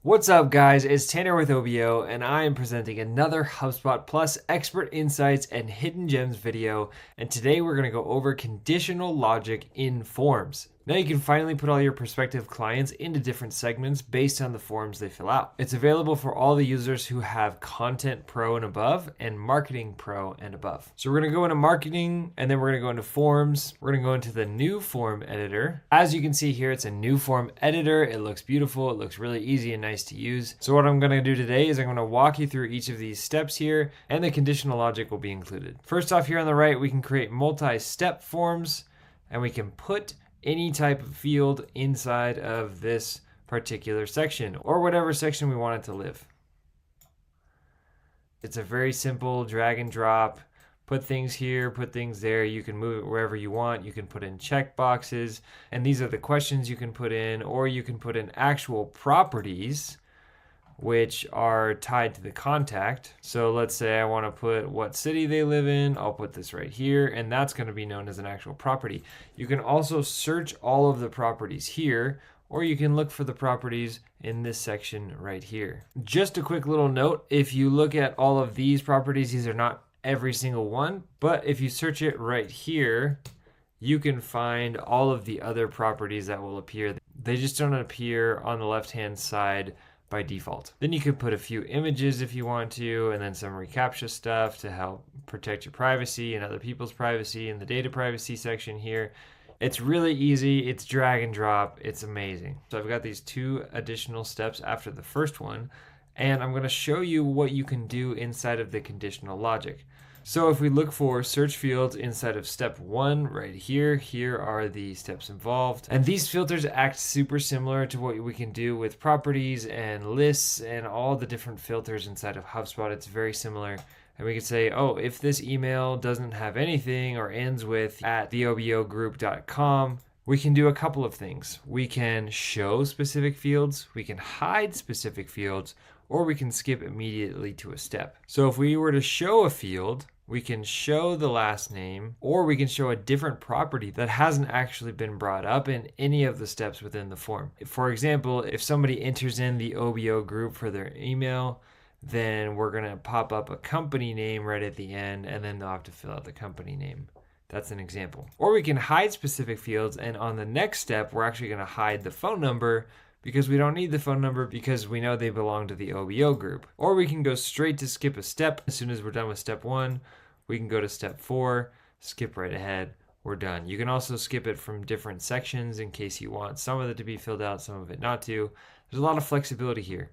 What's up, guys? It's Tanner with OBO, and I am presenting another HubSpot Plus Expert Insights and Hidden Gems video. And today we're going to go over conditional logic in forms. Now you can finally put all your prospective clients into different segments based on the forms they fill out. It's available for all the users who have Content Pro and above and Marketing Pro and above. So we're going to go into marketing, and then we're going to go into forms. We're going to go into the new form editor. As you can see here, it's a new form editor. It looks beautiful. It looks really easy and nice to use. So what I'm going to do today is I'm going to walk you through each of these steps here, and the conditional logic will be included. First off, here on the right, we can create multi-step forms, and we can put any type of field inside of this particular section or whatever section we want it to live. It's a very simple drag and drop. Put things here, put things there. You can move it wherever you want. You can put in check boxes, and these are the questions you can put in, or you can put in actual properties which are tied to the contact. So let's say I want to put what city they live in. I'll put this right here, and that's going to be known as an actual property. You can also search all of the properties here, or you can look for the properties in this section right here. Just a quick little note, if you look at all of these properties, these are not every single one, but if you search it right here, you can find all of the other properties that will appear. They just don't appear on the left-hand side by default. Then you could put a few images if you want to, and then some reCAPTCHA stuff to help protect your privacy and other people's privacy in the data privacy section here. It's really easy. It's drag and drop. It's amazing. So I've got these two additional steps after the first one, and I'm going to show you what you can do inside of the conditional logic. So if we look for search fields inside of step 1 right here, here are the steps involved. And these filters act super similar to what we can do with properties and lists and all the different filters inside of HubSpot. It's very similar. And we could say, oh, if this email doesn't have anything or ends with @theobogroup.com, we can do a couple of things. We can show specific fields, we can hide specific fields, or we can skip immediately to a step. So if we were to show a field, we can show the last name, or we can show a different property that hasn't actually been brought up in any of the steps within the form. For example, if somebody enters in the OBO group for their email, then we're going to pop up a company name right at the end, and then they'll have to fill out the company name. That's an example. Or we can hide specific fields, and on the next step, we're actually going to hide the phone number because we don't need the phone number because we know they belong to the OBO group. Or we can go straight to skip a step. As soon as we're done with step 1, we can go to step 4, skip right ahead, we're done. You can also skip it from different sections in case you want some of it to be filled out, some of it not to. There's a lot of flexibility here.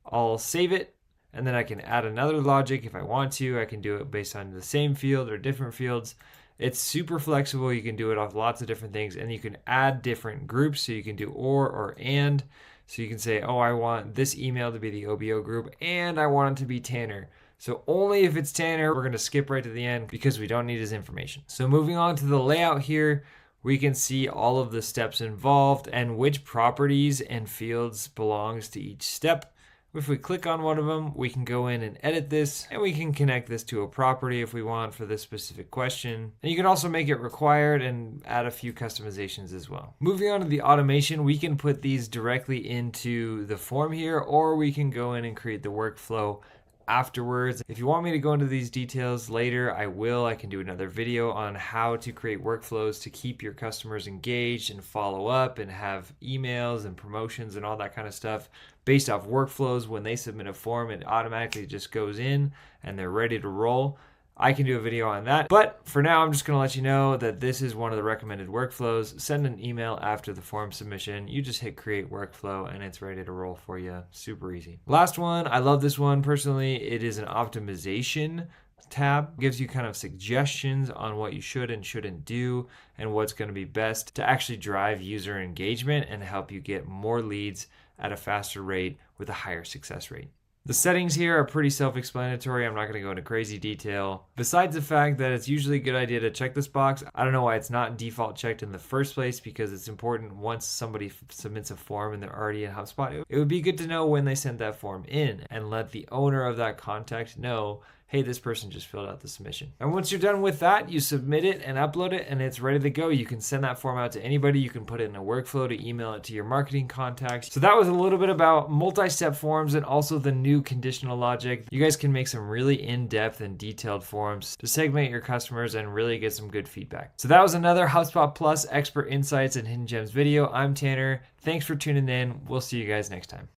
I'll save it, and then I can add another logic if I want to. I can do it based on the same field or different fields. It's super flexible. You can do it off lots of different things, and you can add different groups. So you can do or and. So you can say, oh, I want this email to be the OBO group, and I want it to be Tanner. So only if it's Tanner, we're going to skip right to the end because we don't need his information. So moving on to the layout here, we can see all of the steps involved and which properties and fields belongs to each step. If we click on one of them, we can go in and edit this, and we can connect this to a property if we want for this specific question. And you can also make it required and add a few customizations as well. Moving on to the automation, we can put these directly into the form here, or we can go in and create the workflow afterwards. If you want me to go into these details later, I will. I can do another video on how to create workflows to keep your customers engaged and follow up and have emails and promotions and all that kind of stuff based off workflows. When they submit a form, it automatically just goes in and they're ready to roll. I can do a video on that. But for now, I'm just going to let you know that this is one of the recommended workflows. Send an email after the form submission. You just hit create workflow and it's ready to roll for you. Super easy. Last one. I love this one personally. It is an optimization tab. It gives you kind of suggestions on what you should and shouldn't do and what's going to be best to actually drive user engagement and help you get more leads at a faster rate with a higher success rate. The settings here are pretty self-explanatory. I'm not going to go into crazy detail. Besides the fact that it's usually a good idea to check this box, I don't know why it's not default checked in the first place because it's important once somebody submits a form and they're already in HubSpot. It would be good to know when they sent that form in and let the owner of that contact know, hey, this person just filled out the submission. And once you're done with that, you submit it and upload it, and it's ready to go. You can send that form out to anybody. You can put it in a workflow to email it to your marketing contacts. So that was a little bit about multi-step forms and also the new conditional logic. You guys can make some really in-depth and detailed forms to segment your customers and really get some good feedback. So that was another HubSpot Plus Expert Insights and Hidden Gems video. I'm Tanner. Thanks for tuning in. We'll see you guys next time.